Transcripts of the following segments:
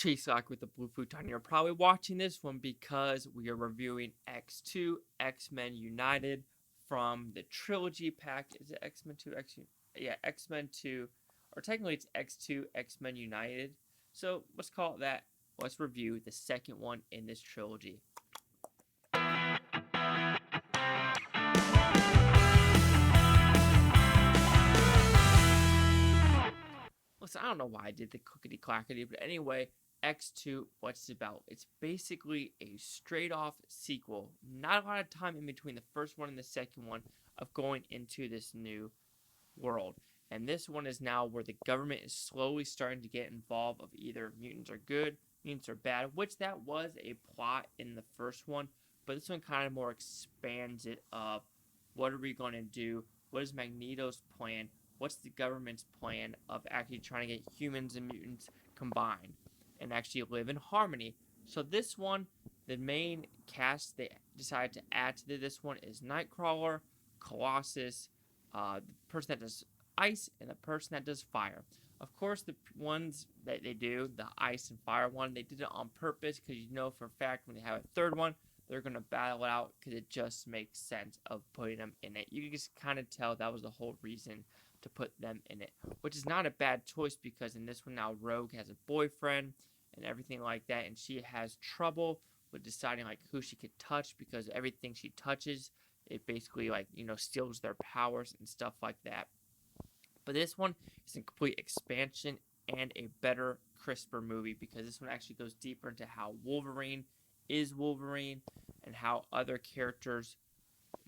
Chase Lock with the Blue Futon. You're probably watching this one because we are reviewing X2, X-Men United from the trilogy pack. Is it X-Men 2? Yeah, X-Men 2. Or technically it's X2, X-Men United. So let's call it that. Let's review the second one in this trilogy. Listen, I don't know why I did the clickety clackety, but anyway, X2, what's it about? It's basically a straight off sequel. Not a lot of time in between the first one and the second one of going into this new world. And this one is now where the government is slowly starting to get involved of either mutants are good, mutants are bad, which that was a plot in the first one, but this one kind of more expands it of what are we going to do? What is Magneto's plan? What's the government's plan of actually trying to get humans and mutants combined and actually live in harmony? So this one, the main cast they decided to add to this one is Nightcrawler, Colossus, the person that does ice, and the person that does fire. Of course, the ones that they do, the ice and fire one, they did it on purpose because you know for a fact when they have a third one, they're going to battle it out because it just makes sense of putting them in it. You can just kind of tell that was the whole reason to put them in it, which is not a bad choice because in this one now Rogue has a boyfriend and everything like that, and she has trouble with deciding like who she could touch because everything she touches it basically steals their powers and stuff like that. But this one is a complete expansion and a better, crisper movie because this one actually goes deeper into how Wolverine is Wolverine and how other characters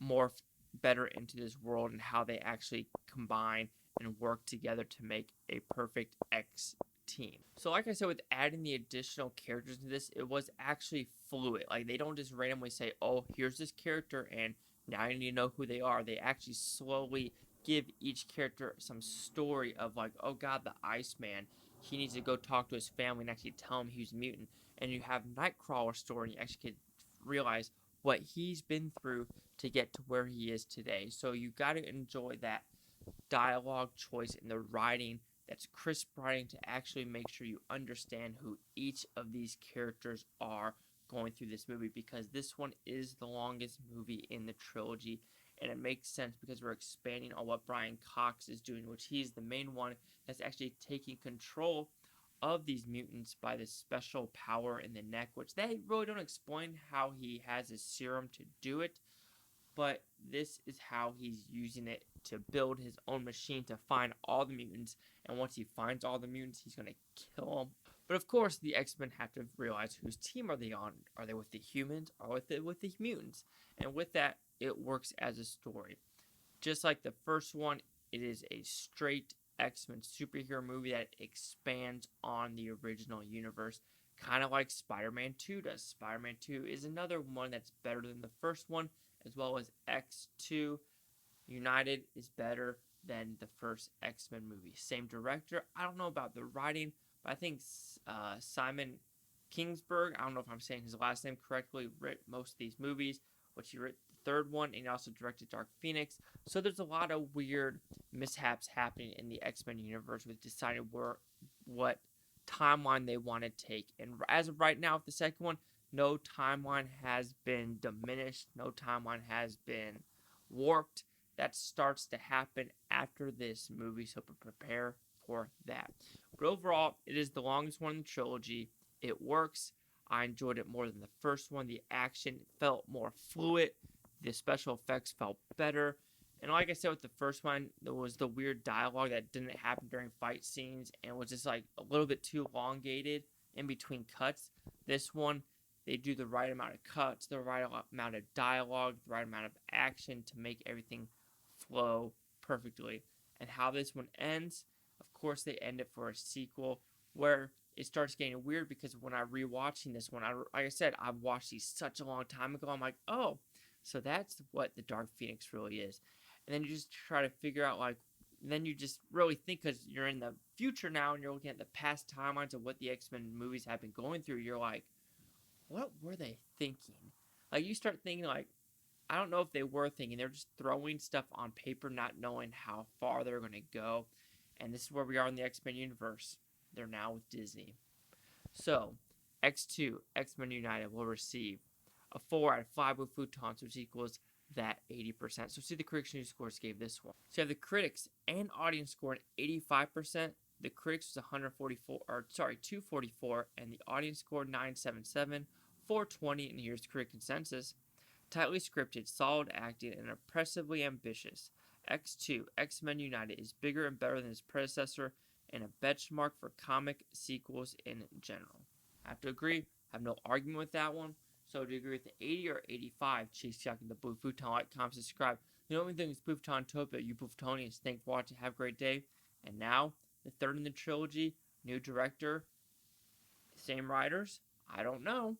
morph better into this world and how they actually combine and work together to make a perfect X team. So like I said, with adding the additional characters to this, it was actually fluid. Like they don't just randomly say, oh, here's this character and now you need to know who they are. They actually slowly give each character some story of like, oh god, the Iceman, he needs to go talk to his family and actually tell him he's a mutant. And you have Nightcrawler's story and you actually could realize what he's been through to get to where he is today. So you got to enjoy that dialogue choice in the writing. That's crisp writing to actually make sure you understand who each of these characters are going through this movie because this one is the longest movie in the trilogy and it makes sense because we're expanding on what Brian Cox is doing, which he's the main one that's actually taking control of these mutants by this special power in the neck, which they really don't explain how he has a serum to do it, but this is how he's using it to build his own machine to find all the mutants, and once he finds all the mutants, he's going to kill them. But of course, the X-Men have to realize whose team are they on. Are they with the humans or with the mutants? And with that, it works as a story. Just like the first one, it is a straight X-Men superhero movie that expands on the original universe, kind of like Spider-Man 2 does. Spider-Man 2 is another one that's better than the first one, as well as X2 United is better than the first X-Men movie. Same director. I don't know about the writing, but I think Simon Kingsburg, I don't know if I'm saying his last name correctly, wrote most of these movies, which he wrote the third one, and he also directed Dark Phoenix. So there's a lot of weird mishaps happening in the X-Men universe with deciding what timeline they want to take. And as of right now, with the second one, no timeline has been diminished. No timeline has been warped. That starts to happen after this movie, so prepare for that. But overall, it is the longest one in the trilogy. It works. I enjoyed it more than the first one. The action felt more fluid. The special effects felt better. And like I said with the first one, there was the weird dialogue that didn't happen during fight scenes and was just like a little bit too elongated in between cuts. This one, they do the right amount of cuts, the right amount of dialogue, the right amount of action to make everything flow perfectly. And how this one ends, of course, they end it for a sequel where it starts getting weird because when I'm rewatching this one, like I said, I've watched these such a long time ago. I'm like, oh, so that's what the Dark Phoenix really is. And then you just try to figure out, like, then you just really think because you're in the future now and you're looking at the past timelines of what the X-Men movies have been going through. You're like, what were they thinking? Like, you start thinking, like, I don't know if they were thinking. They're just throwing stuff on paper, not knowing how far they're going to go. And this is where we are in the X-Men universe. They're now with Disney. So, X2, X-Men United, will receive a 4 out of 5 with Futons, which equals that 80%. So see the critics' news scores gave this one. So you have the critics and audience scored 85%. The critics was 244, and the audience scored 977, 420, and here's critic consensus. Tightly scripted, solid acting, and oppressively ambitious. X2, X-Men United is bigger and better than its predecessor and a benchmark for comic sequels in general. I have to agree. I have no argument with that one. So do you agree with the 80 or 85? Chase Chucking the Blue Futon. Like, comment, subscribe. You know anything is Blue Futon Topia. You Blue Futonians. Thanks for watching. Have a great day. And now, the third in the trilogy. New director. Same writers. I don't know.